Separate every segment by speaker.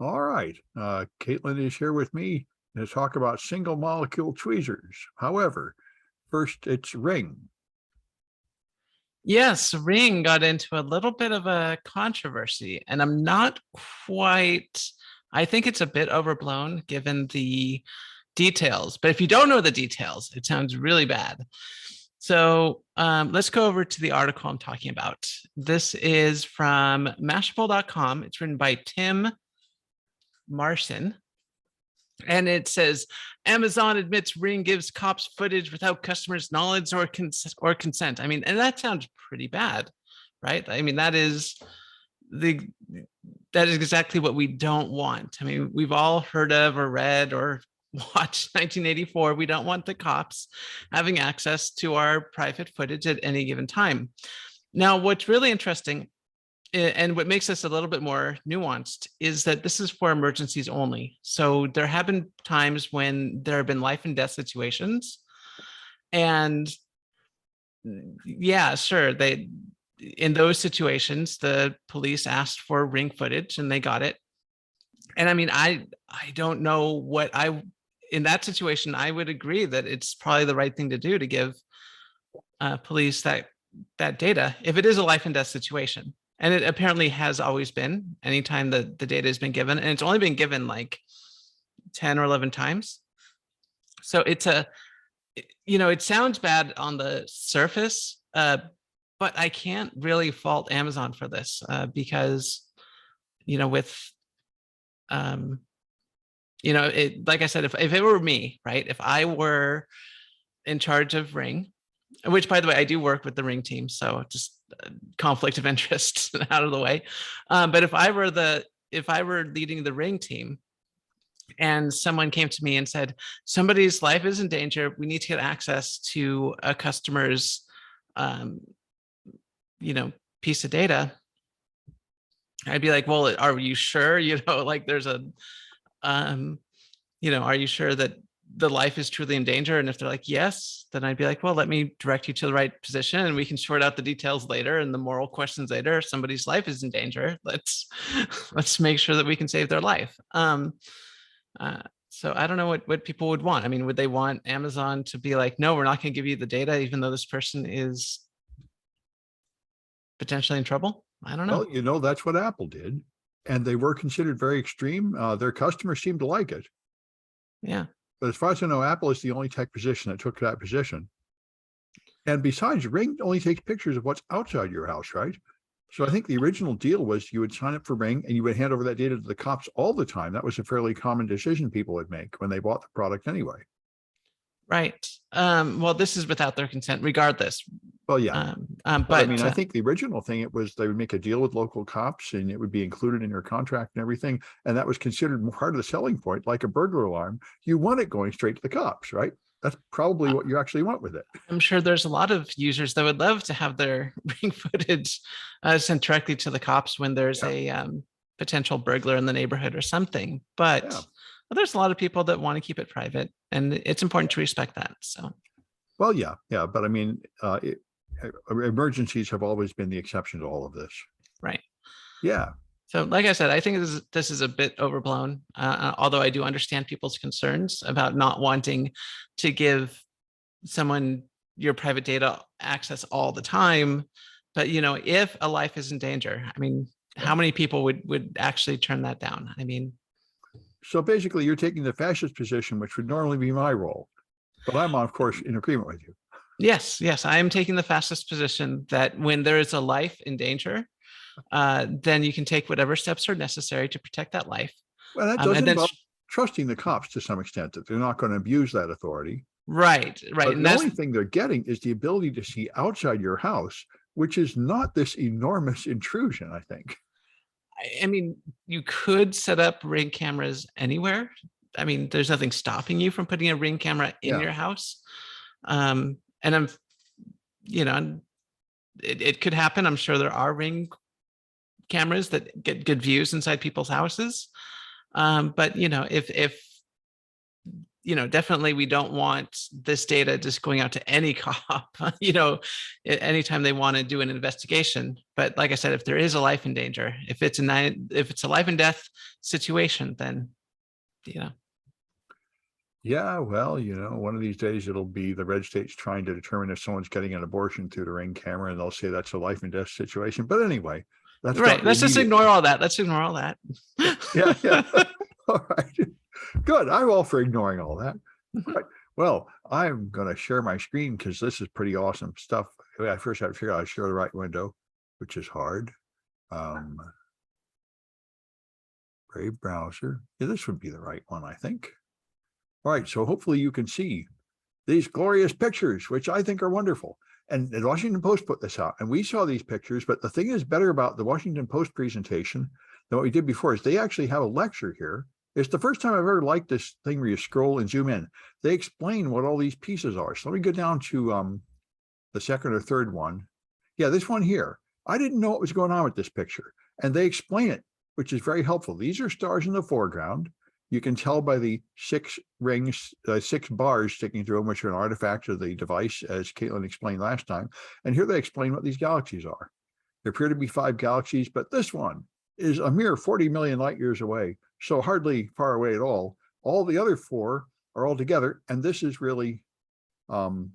Speaker 1: All right. Kaitlyn is here with me to talk about single molecule tweezers. However, first it's Ring.
Speaker 2: Yes, Ring got into a little bit of a controversy, and I'm not quite, I think it's a bit overblown given the details. But if you don't know the details, it sounds really bad. So let's go over to the article I'm talking about. This is from Mashable.com. It's written by Tim Marson. And it says, Amazon admits Ring gives cops footage without customers' knowledge or consent. I mean, and that sounds pretty bad, right? I mean, that is exactly what we don't want. I mean, we've all heard of or read or watched 1984. We don't want the cops having access to our private footage at any given time. Now, what's really interesting and what makes this a little bit more nuanced is that this is for emergencies only. So there have been times when there have been life and death situations. And yeah, sure, in those situations, the police asked for Ring footage and they got it. And I mean, I don't know what in that situation, I would agree that it's probably the right thing to do to give police that data if it is a life and death situation. And it apparently has always been anytime that the data has been given, and it's only been given like 10 or 11 times. So it's it sounds bad on the surface, but I can't really fault Amazon for this because, with, like I said, if it were me, right, if I were in charge of Ring, which by the way, I do work with the Ring team, so just conflict of interest out of the way. But if I were leading the Ring team and someone came to me and said, somebody's life is in danger, we need to get access to a customer's, piece of data, I'd be like, well, are you sure? Like there's a, are you sure that the life is truly in danger? And if they're like, yes, then I'd be like, well, let me direct you to the right position and we can sort out the details later and the moral questions later. If somebody's life is in danger, let's make sure that we can save their life. So I don't know what people would want. I mean, would they want Amazon to be like, no, we're not going to give you the data, even though this person is potentially in trouble? I don't know.
Speaker 1: Well, that's what Apple did. And they were considered very extreme. Their customers seemed to like it.
Speaker 2: Yeah.
Speaker 1: But as far as I know, Apple is the only tech position that took that position. And besides, Ring only takes pictures of what's outside your house, right? So I think the original deal was you would sign up for Ring and you would hand over that data to the cops all the time. That was a fairly common decision people would make when they bought the product anyway.
Speaker 2: Right. Well, this is without their consent, regardless.
Speaker 1: Well, yeah.
Speaker 2: But
Speaker 1: I mean, I think the original thing, it was they would make a deal with local cops and it would be included in your contract and everything. And that was considered part of the selling point, like a burglar alarm. You want it going straight to the cops, right? That's probably what you actually want with it.
Speaker 2: I'm sure there's a lot of users that would love to have their Ring footage sent directly to the cops when there's a potential burglar in the neighborhood or something. But there's a lot of people that want to keep it private, and it's important to respect that. So,
Speaker 1: well, yeah. But I mean, emergencies have always been the exception to all of this.
Speaker 2: Right.
Speaker 1: Yeah.
Speaker 2: So like I said, I think this is a bit overblown, although I do understand people's concerns about not wanting to give someone your private data access all the time. But, if a life is in danger, I mean, how many people would actually turn that down? I mean,
Speaker 1: so basically you're taking the fascist position, which would normally be my role, but I'm of course in agreement with you.
Speaker 2: Yes, I am taking the fascist position that when there is a life in danger, then you can take whatever steps are necessary to protect that life.
Speaker 1: Well, that does involve trusting the cops to some extent, that they're not going to abuse that authority.
Speaker 2: Right.
Speaker 1: But the only thing they're getting is the ability to see outside your house, which is not this enormous intrusion, I think.
Speaker 2: I mean, you could set up Ring cameras anywhere. I mean, there's nothing stopping you from putting a Ring camera in your house. And it could happen. I'm sure there are Ring cameras that get good views inside people's houses. But if definitely we don't want this data just going out to any cop, anytime they want to do an investigation. But like I said, if there is a life in danger, if it's a life and death situation, then,
Speaker 1: Yeah, well, one of these days it'll be the red states trying to determine if someone's getting an abortion through the Ring camera, and they'll say that's a life and death situation. But anyway, that's
Speaker 2: right. Let's just ignore all that.
Speaker 1: Yeah, yeah. All right. Good. I'm all for ignoring all that. All right. Well, I'm going to share my screen because this is pretty awesome stuff. I first had to figure out how to share the right window, which is hard. Brave browser. Yeah, this would be the right one, I think. All right. So hopefully you can see these glorious pictures, which I think are wonderful. And the Washington Post put this out, and we saw these pictures. But the thing is better about the Washington Post presentation than what we did before is they actually have a lecture here. It's the first time I've ever liked this thing where you scroll and zoom in. They explain what all these pieces are. So let me go down to the second or third one. Yeah, this one here. I didn't know what was going on with this picture. And they explain it, which is very helpful. These are stars in the foreground. You can tell by the 6 rings, 6 bars sticking through them, which are an artifact of the device, as Kaitlyn explained last time. And here they explain what these galaxies are. There appear to be 5 galaxies, but this one is a mere 40 million light years away. So hardly far away at all. All the other 4 are all together. And this is really 2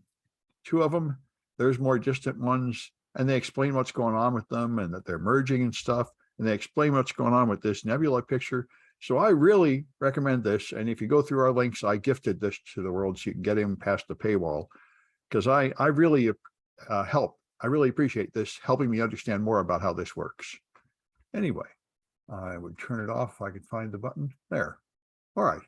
Speaker 1: of them. There's more distant ones. And they explain what's going on with them and that they're merging and stuff. And they explain what's going on with this nebula picture. So I really recommend this. And if you go through our links, I gifted this to the world so you can get in past the paywall, because I really help. I really appreciate this helping me understand more about how this works. Anyway, I would turn it off if I could find the button there. All right.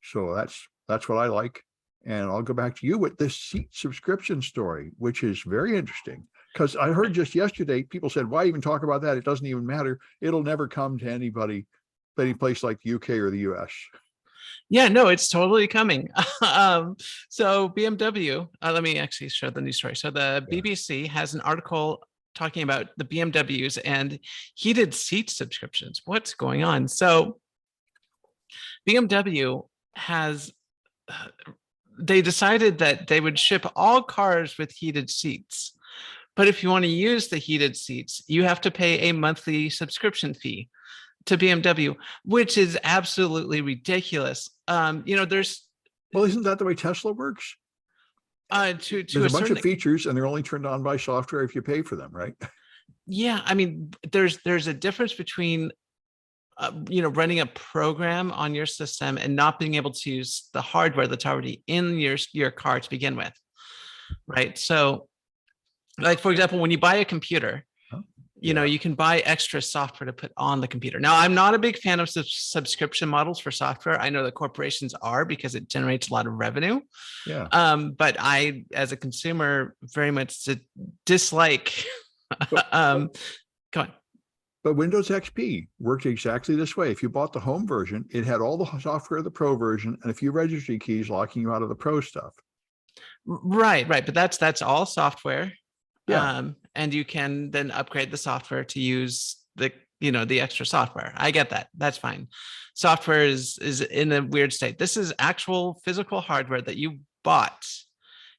Speaker 1: So that's what I like. And I'll go back to you with this seat subscription story, which is very interesting. Because I heard just yesterday, people said, why even talk about that? It doesn't even matter. It'll never come to anybody, any place like the UK or the US.
Speaker 2: Yeah, no, it's totally coming. So BMW, let me actually show the news story. So the BBC has an article talking about the BMWs and heated seat subscriptions. What's going on? So BMW has, they decided that they would ship all cars with heated seats. But if you want to use the heated seats, you have to pay a monthly subscription fee to BMW, which is absolutely ridiculous. There's
Speaker 1: isn't that the way Tesla works?
Speaker 2: There's
Speaker 1: a bunch of features, and they're only turned on by software if you pay for them, right?
Speaker 2: Yeah, I mean, there's a difference between running a program on your system and not being able to use the hardware that's already in your car to begin with, right? So, like for example, when you buy a computer, you can buy extra software to put on the computer. Now, I'm not a big fan of subscription models for software. I know that corporations are because it generates a lot of revenue.
Speaker 1: Yeah.
Speaker 2: But I, as a consumer, very much dislike. Go on.
Speaker 1: But Windows XP worked exactly this way. If you bought the home version, it had all the software of the pro version and a few registry keys locking you out of the pro stuff.
Speaker 2: Right. But that's all software.
Speaker 1: Yeah.
Speaker 2: And you can then upgrade the software to use the extra software. I get that. That's fine. Software is in a weird state. This is actual physical hardware that you bought.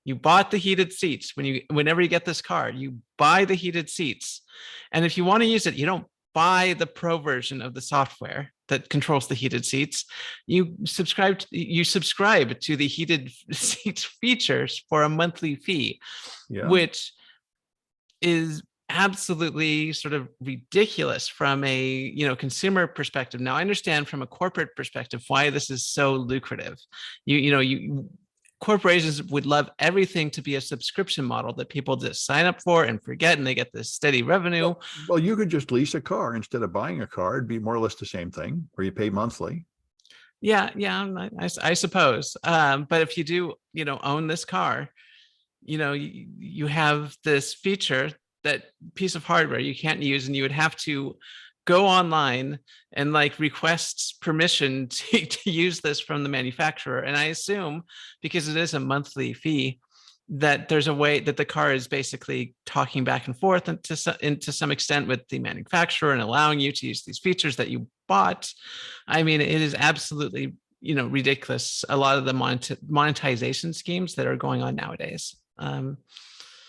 Speaker 2: You bought the heated seats. Whenever you get this car, you buy the heated seats. And if you want to use it, you don't buy the pro version of the software that controls the heated seats. You subscribe to the heated seats features for a monthly fee, which is absolutely sort of ridiculous from a consumer perspective. Now, I understand from a corporate perspective why this is so lucrative. Corporations would love everything to be a subscription model that people just sign up for and forget, and they get this steady revenue.
Speaker 1: Well, you could just lease a car instead of buying a car. It'd be more or less the same thing, where you pay monthly.
Speaker 2: Yeah, I suppose. But if you do, own this car, you have this feature, that piece of hardware you can't use, and you would have to go online and request permission to use this from the manufacturer. And I assume, because it is a monthly fee, that there's a way that the car is basically talking back and forth and to some extent with the manufacturer and allowing you to use these features that you bought. I mean, it is absolutely ridiculous, a lot of the monetization schemes that are going on nowadays.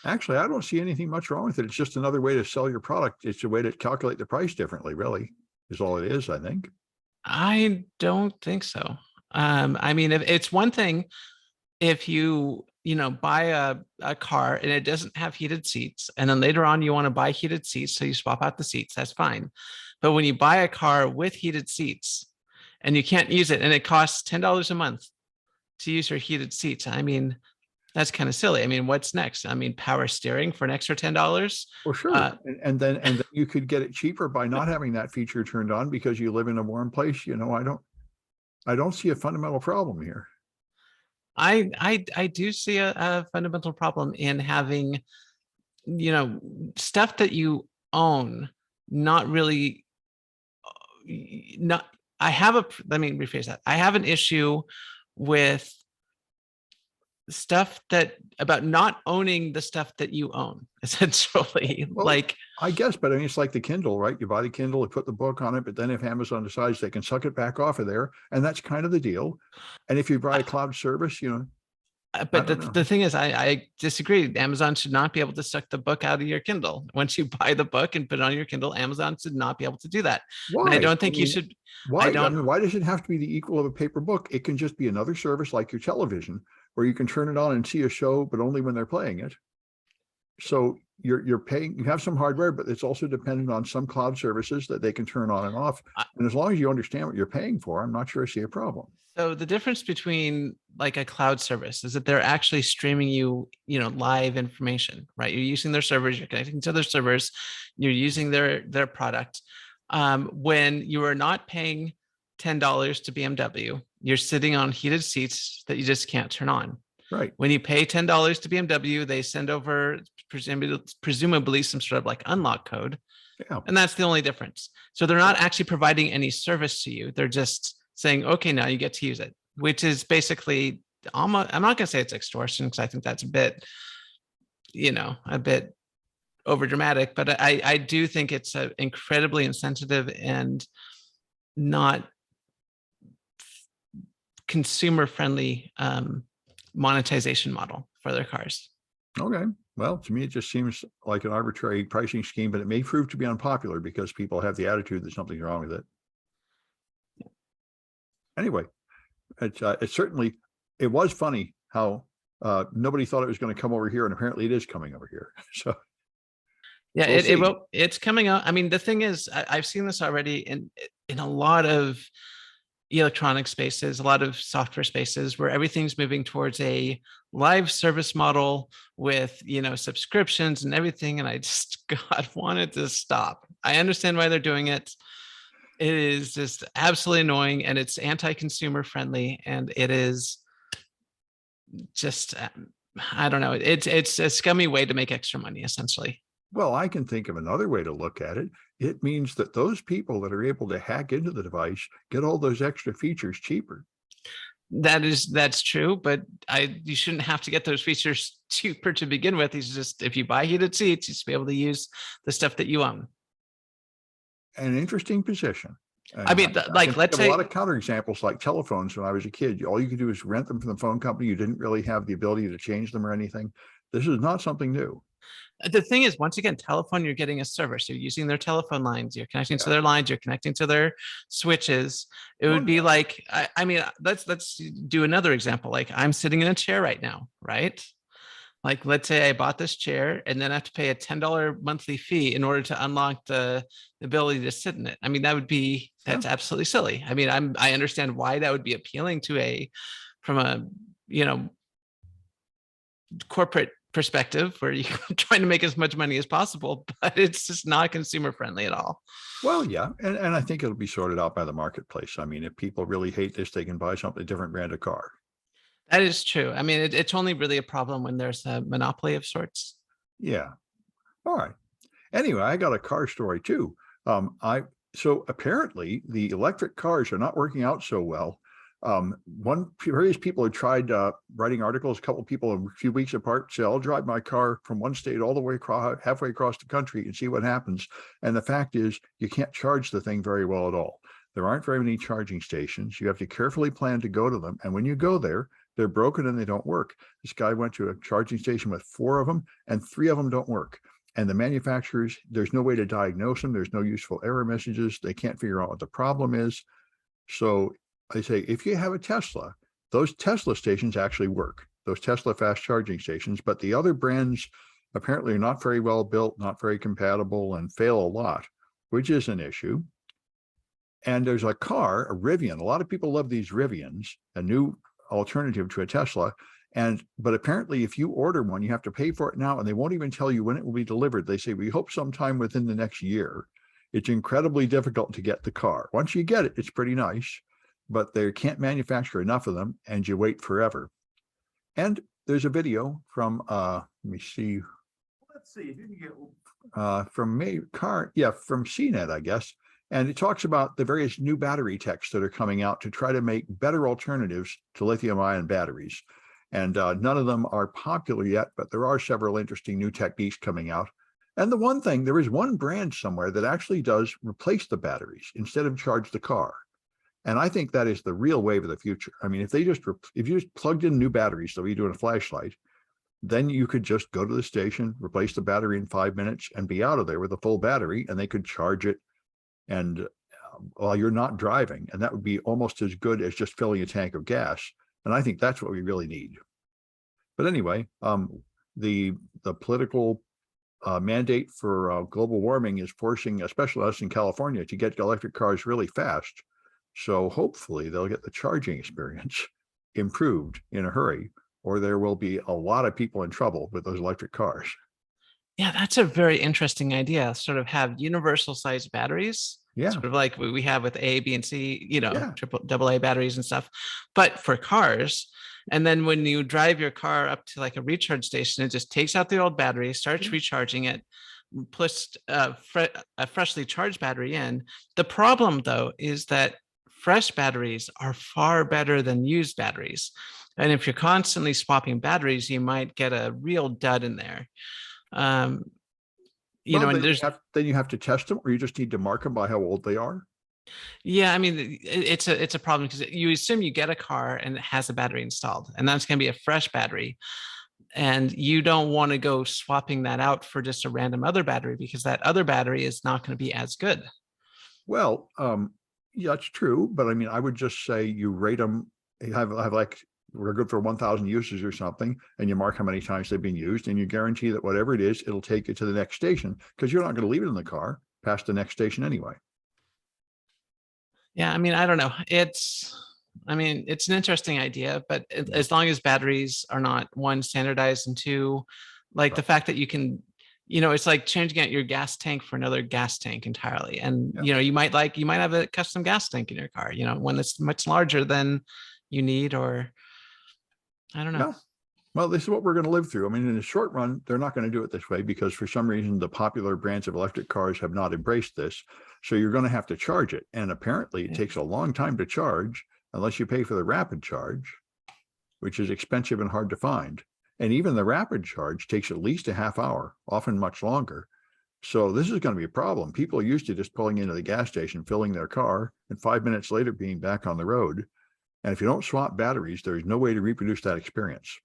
Speaker 1: Actually, I don't see anything much wrong with it. It's just another way to sell your product. It's a way to calculate the price differently, really, is all it is, I think.
Speaker 2: I don't think so. I mean, if it's one thing, if you buy a car and it doesn't have heated seats, and then later on you want to buy heated seats, so you swap out the seats, that's fine. But when you buy a car with heated seats and you can't use it, and it costs $10 a month to use your heated seats, I mean, that's kind of silly. I mean, what's next? I mean, power steering for an extra $10.
Speaker 1: Well, sure. And then you could get it cheaper by not having that feature turned on because you live in a warm place. I don't see a fundamental problem here.
Speaker 2: I do see a fundamental problem in having, stuff that you own, not really, not, let me rephrase that. I have an issue with stuff about not owning the stuff that you own, essentially.
Speaker 1: Well,
Speaker 2: like,
Speaker 1: I guess, but I mean, it's like the Kindle, right? You buy the Kindle, you put the book on it, but then if Amazon decides they can suck it back off of there, and that's kind of the deal. And if you buy a cloud service,
Speaker 2: but the thing is, I disagree. Amazon should not be able to suck the book out of your Kindle. Once you buy the book and put it on your Kindle, Amazon should not be able to do that.
Speaker 1: Why?
Speaker 2: And I don't think you should.
Speaker 1: Why? I mean, why does it have to be the equal of a paper book? It can just be another service like your television, where you can turn it on and see a show, but only when they're playing it. So you're paying, you have some hardware, but it's also dependent on some cloud services that they can turn on and off. And as long as you understand what you're paying for, I'm not sure I see a problem.
Speaker 2: So the difference between like a cloud service is that they're actually streaming you, live information, right? You're using their servers, you're connecting to their servers, you're using their product. When you are not paying $10 to BMW, you're sitting on heated seats that you just can't turn on.
Speaker 1: Right.
Speaker 2: When you pay $10 to BMW, they send over presumably some sort of like unlock code.
Speaker 1: Yeah.
Speaker 2: And that's the only difference. So they're not actually providing any service to you. They're just saying, okay, now you get to use it, which is basically almost, I'm not going to say it's extortion, because I think that's a bit over dramatic, but I do think it's an incredibly insensitive and not consumer friendly monetization model for their cars.
Speaker 1: Okay. Well, to me, it just seems like an arbitrary pricing scheme, but it may prove to be unpopular because people have the attitude that something's wrong with it. Anyway, it certainly, it was funny how nobody thought it was going to come over here, and apparently it is coming over here. So
Speaker 2: yeah, it's coming out. I mean, the thing is, I've seen this already in a lot of electronic spaces, a lot of software spaces, where everything's moving towards a live service model with, subscriptions and everything. And I just, God, wanted to stop. I understand why they're doing it. It is just absolutely annoying, and it's anti-consumer friendly, and it is just, I don't know. It's a scummy way to make extra money, essentially.
Speaker 1: Well, I can think of another way to look at it. It means that those people that are able to hack into the device get all those extra features cheaper.
Speaker 2: That's true, but you shouldn't have to get those features cheaper to begin with. It's just, if you buy heated seats, you should be able to use the stuff that you own.
Speaker 1: An interesting position.
Speaker 2: I mean, like, let's say
Speaker 1: a lot of counterexamples, like telephones. When I was a kid, all you could do is rent them from the phone company. You didn't really have the ability to change them or anything. This is not something new.
Speaker 2: The thing is, once again, telephone, you're getting a service. You're using their telephone lines. You're connecting to their lines. You're connecting to their switches. It would be like, I mean, let's do another example. Like, I'm sitting in a chair right now, right? Like, let's say I bought this chair and then I have to pay a $10 monthly fee in order to unlock the ability to sit in it. I mean, that's absolutely silly. I mean, I understand why that would be appealing from a, corporate perspective, where you're trying to make as much money as possible, but it's just not consumer friendly at all.
Speaker 1: Well, yeah. And I think it'll be sorted out by the marketplace. I mean, if people really hate this, they can buy something different brand of car.
Speaker 2: That is true. I mean, it's only really a problem when there's a monopoly of sorts.
Speaker 1: Yeah. All right. Anyway, I got a car story too. So apparently the electric cars are not working out so well. Various people have tried writing articles, a couple of people a few weeks apart say, I'll drive my car from one state all the way halfway across the country and see what happens. And the fact is, you can't charge the thing very well at all. There aren't very many charging stations. You have to carefully plan to go to them. And when you go there, they're broken and they don't work. This guy went to a charging station with 4 of them and 3 of them don't work. And the manufacturers, there's no way to diagnose them. There's no useful error messages. They can't figure out what the problem is. So I say, if you have a Tesla, those Tesla stations actually work, those Tesla fast charging stations, but the other brands apparently are not very well built, not very compatible, and fail a lot, which is an issue. And there's a car, a Rivian. A lot of people love these Rivians, a new alternative to a Tesla. But apparently if you order one, you have to pay for it now, and they won't even tell you when it will be delivered. They say, we hope sometime within the next year. It's incredibly difficult to get the car. Once you get it, it's pretty nice, but they can't manufacture enough of them and you wait forever. And there's a video from, let me see. Let's see if you can get from from CNET, I guess. And it talks about the various new battery techs that are coming out to try to make better alternatives to lithium-ion batteries. And none of them are popular yet, but there are several interesting new techniques coming out. And the one thing, there is one brand somewhere that actually does replace the batteries instead of charge the car. And I think that is the real wave of the future. I mean, if you just plugged in new batteries, so you do in a flashlight, then you could just go to the station, replace the battery in 5 minutes and be out of there with a full battery, and they could charge it and while you're not driving. And that would be almost as good as just filling a tank of gas. And I think that's what we really need. But anyway, the political mandate for global warming is forcing, especially us in California, to get electric cars really fast. So hopefully they'll get the charging experience improved in a hurry, or there will be a lot of people in trouble with those electric cars.
Speaker 2: Yeah, that's a very interesting idea. Sort of have universal sized batteries.
Speaker 1: Yeah.
Speaker 2: Sort of like we have with A, B, and C,
Speaker 1: Yeah.
Speaker 2: triple, double A batteries and stuff, but for cars. And then when you drive your car up to like a recharge station, it just takes out the old battery, starts recharging it, puts a freshly charged battery in. The problem though is that fresh batteries are far better than used batteries. And if you're constantly swapping batteries, you might get a real dud in there. And there's
Speaker 1: then you have to test them, or you just need to mark them by how old they are.
Speaker 2: Yeah, I mean, it's a problem because you assume you get a car and it has a battery installed, and that's going to be a fresh battery. And you don't want to go swapping that out for just a random other battery, because that other battery is not going to be as good.
Speaker 1: Well, yeah, it's true. But I mean, I would just say you rate them, have like, we're good for 1,000 uses or something, and you mark how many times they've been used, and you guarantee that whatever it is, it'll take you to the next station, because you're not going to leave it in the car past the next station anyway.
Speaker 2: Yeah, I mean, I don't know. It's an interesting idea, but as long as batteries are not, one, standardized, and two, like the fact that you can, it's like changing out your gas tank for another gas tank entirely. And, you might have a custom gas tank in your car, one that's much larger than you need, or I don't know.
Speaker 1: Yeah. Well, this is what we're going to live through. I mean, in the short run, they're not going to do it this way because for some reason, the popular brands of electric cars have not embraced this. So you're going to have to charge it. And apparently it takes a long time to charge unless you pay for the rapid charge, which is expensive and hard to find. And even the rapid charge takes at least a half hour, often much longer. So this is going to be a problem. People are used to just pulling into the gas station, filling their car, and 5 minutes later being back on the road. And if you don't swap batteries, there's no way to reproduce that experience.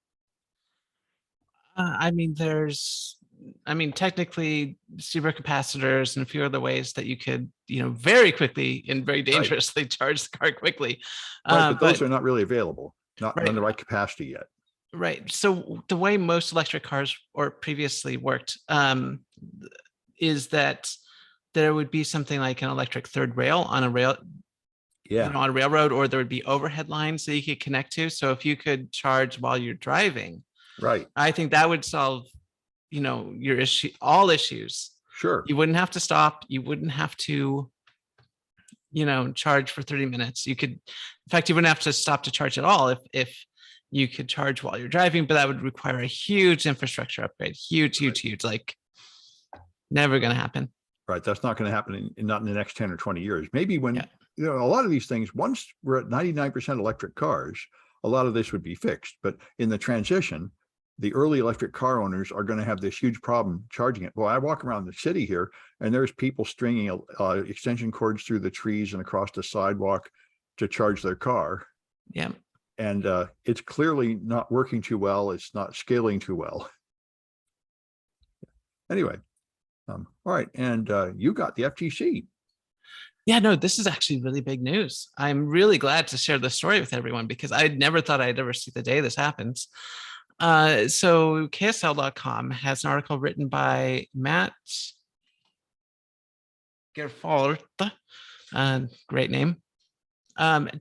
Speaker 2: Technically supercapacitors and a few other ways that you could, very quickly and very dangerously charge the car quickly.
Speaker 1: But those are not really available, not in the right capacity yet.
Speaker 2: Right. So the way most electric cars or previously worked is that there would be something like an electric third rail on a rail. On a railroad, or there would be overhead lines that you could connect to. So if you could charge while you're driving,
Speaker 1: right,
Speaker 2: I think that would solve, all issues.
Speaker 1: Sure.
Speaker 2: You wouldn't have to stop. You wouldn't have to, charge for 30 minutes. You wouldn't have to stop to charge at all if you could charge while you're driving, but that would require a huge infrastructure upgrade. Huge, like never going to happen.
Speaker 1: Right. That's not going to happen not in the next 10 or 20 years. Maybe when, a lot of these things, once we're at 99% electric cars, a lot of this would be fixed. But in the transition, the early electric car owners are going to have this huge problem charging it. Well, I walk around the city here and there's people stringing extension cords through the trees and across the sidewalk to charge their car.
Speaker 2: Yeah.
Speaker 1: And it's clearly not working too well. It's not scaling too well. Anyway, all right. And you got the FTC.
Speaker 2: Yeah, no, this is actually really big news. I'm really glad to share this story with everyone because I never thought I'd ever see the day this happens. So KSL.com has an article written by Matt Gerfalt, great name,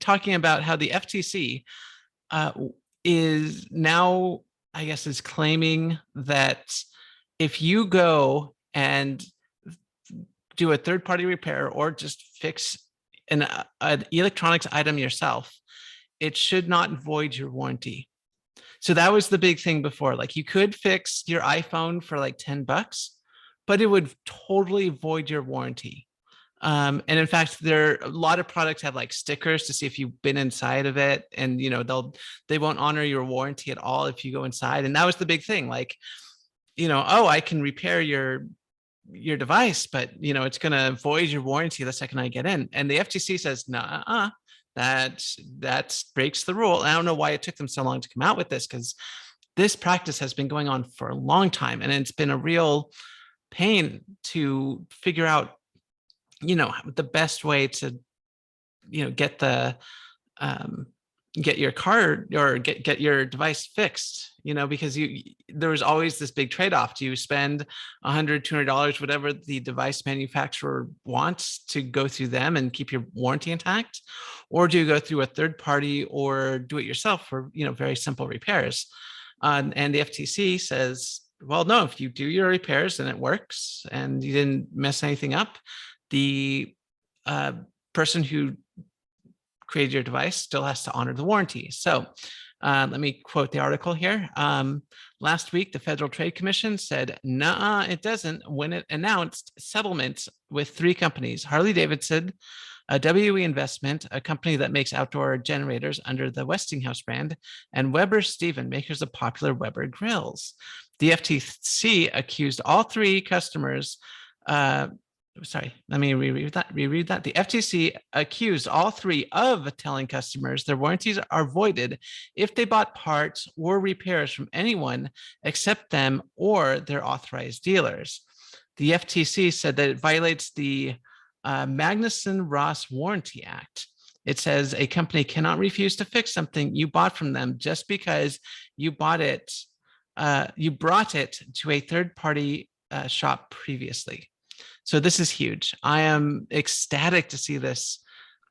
Speaker 2: talking about how the FTC is now, I guess, is claiming that if you go and do a third-party repair or just fix an electronics item yourself, it should not void your warranty. So that was the big thing before. Like you could fix your iPhone for like $10, but it would totally void your warranty. And in fact, a lot of products have like stickers to see if you've been inside of it, and you know they won't honor your warranty at all if you go inside. And that was the big thing. Like, you know, oh, I can repair your device, but you know it's going to void your warranty the second I get in. And the FTC says, nah, that breaks the rule. And I don't know why it took them so long to come out with this, because this practice has been going on for a long time, and it's been a real pain to figure out, you know, the best way to, you know, get the get your card or get your device fixed, you know, because there was always this big trade-off. Do you spend $100, $200, whatever the device manufacturer wants, to go through them and keep your warranty intact? Or do you go through a third party or do it yourself for, you know, very simple repairs? And the FTC says, well, no, if you do your repairs and it works and you didn't mess anything up, the person who created your device still has to honor the warranty. So let me quote the article here. Last week, the Federal Trade Commission said, nah, it doesn't, when it announced settlements with 3 companies: Harley-Davidson, WE Investment, a company that makes outdoor generators under the Westinghouse brand, and Weber Stephen, makers of popular Weber grills. The FTC accused all 3 customers sorry, let me reread that. The FTC accused all 3 of telling customers their warranties are voided if they bought parts or repairs from anyone except them or their authorized dealers. The FTC said that it violates the Magnuson-Ross Warranty Act. It says a company cannot refuse to fix something you bought from them just because you bought it, you brought it to a third-party shop previously. So this is huge. I am ecstatic to see this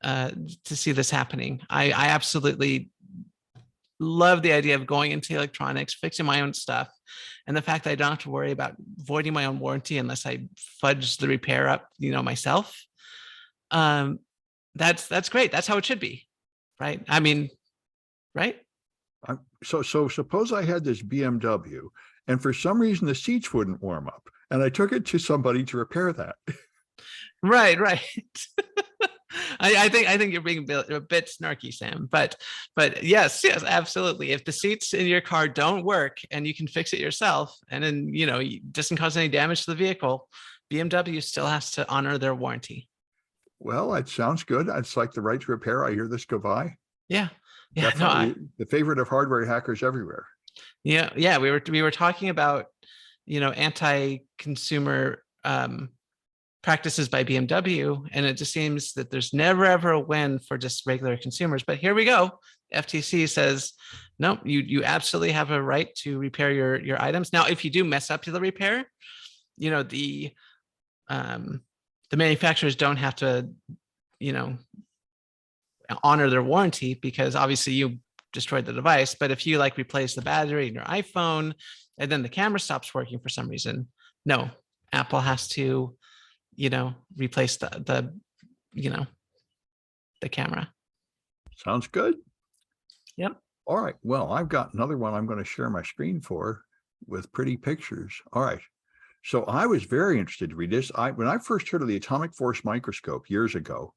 Speaker 2: happening. I absolutely love the idea of going into electronics, fixing my own stuff, and the fact that I don't have to worry about voiding my own warranty unless I fudge the repair up, you know, myself. That's great. That's how it should be, right? I mean, right?
Speaker 1: So suppose I had this BMW, and for some reason the seats wouldn't warm up, and I took it to somebody to repair that.
Speaker 2: Right. I think you're being a bit snarky, Sam, but yes, absolutely. If the seats in your car don't work and you can fix it yourself, and then, you know, it doesn't cause any damage to the vehicle, BMW still has to honor their warranty.
Speaker 1: Well, it sounds good. It's like the right to repair. I hear this go by.
Speaker 2: Yeah.
Speaker 1: Definitely the favorite of hardware hackers everywhere.
Speaker 2: Yeah. We were talking about, you know, anti-consumer practices by BMW, and it just seems that there's never ever a win for just regular consumers. But here we go. FTC says, no, you absolutely have a right to repair your items. Now, if you do mess up to the repair, you know, the manufacturers don't have to, you know, honor their warranty, because obviously you destroyed the device. But if you like replace the battery in your iPhone and then the camera stops working for some reason, no, Apple has to, you know, replace the camera.
Speaker 1: Sounds good.
Speaker 2: Yep.
Speaker 1: All right. Well, I've got another one I'm going to share my screen for with pretty pictures. All right. So I was very interested to read this. When I first heard of the atomic force microscope years ago,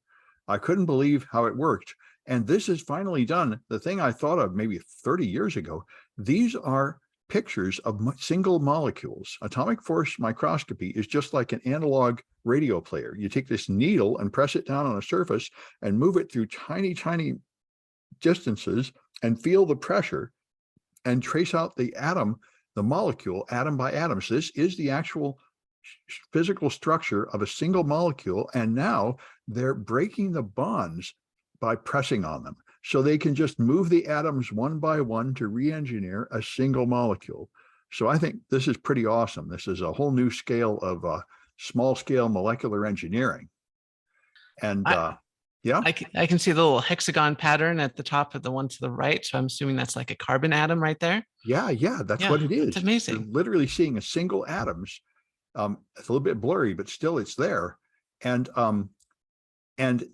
Speaker 1: I couldn't believe how it worked. And this is finally done. The thing I thought of maybe 30 years ago, these are pictures of single molecules. Atomic force microscopy is just like an analog radio player. You take this needle and press it down on a surface and move it through tiny, tiny distances and feel the pressure and trace out the atom, the molecule, atom by atom. So this is the actual physical structure of a single molecule. And now they're breaking the bonds by pressing on them. So they can just move the atoms one by one to re-engineer a single molecule. So I think this is pretty awesome. This is a whole new scale of small scale molecular engineering. And yeah,
Speaker 2: I can see the little hexagon pattern at the top of the one to the right. So I'm assuming that's like a carbon atom right there.
Speaker 1: yeah, that's what it is.
Speaker 2: It's amazing.
Speaker 1: You're literally seeing a single atoms. It's a little bit blurry, but still it's there. And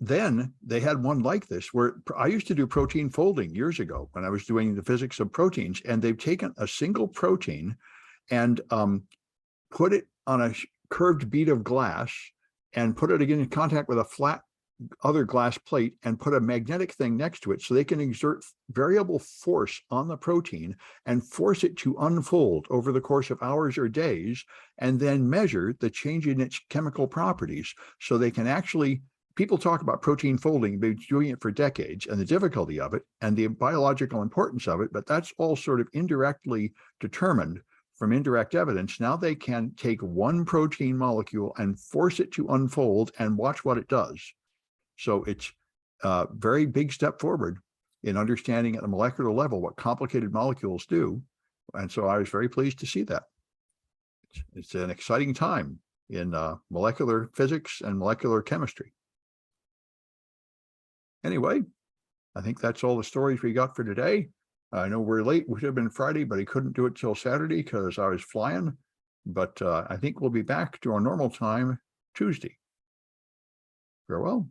Speaker 1: then they had one like this where I used to do protein folding years ago when I was doing the physics of proteins, and they've taken a single protein and put it on a curved bead of glass and put it again in contact with a flat other glass plate and put a magnetic thing next to it so they can exert variable force on the protein and force it to unfold over the course of hours or days, and then measure the change in its chemical properties. So they can actually, people talk about protein folding, they've been doing it for decades, and the difficulty of it and the biological importance of it, but that's all sort of indirectly determined from indirect evidence. Now they can take one protein molecule and force it to unfold and watch what it does. So it's a very big step forward in understanding at a molecular level what complicated molecules do. And so I was very pleased to see that. It's an exciting time in molecular physics and molecular chemistry. Anyway, I think that's all the stories we got for today. I know we're late. We should have been Friday, but I couldn't do it till Saturday because I was flying. But I think we'll be back to our normal time Tuesday. Farewell.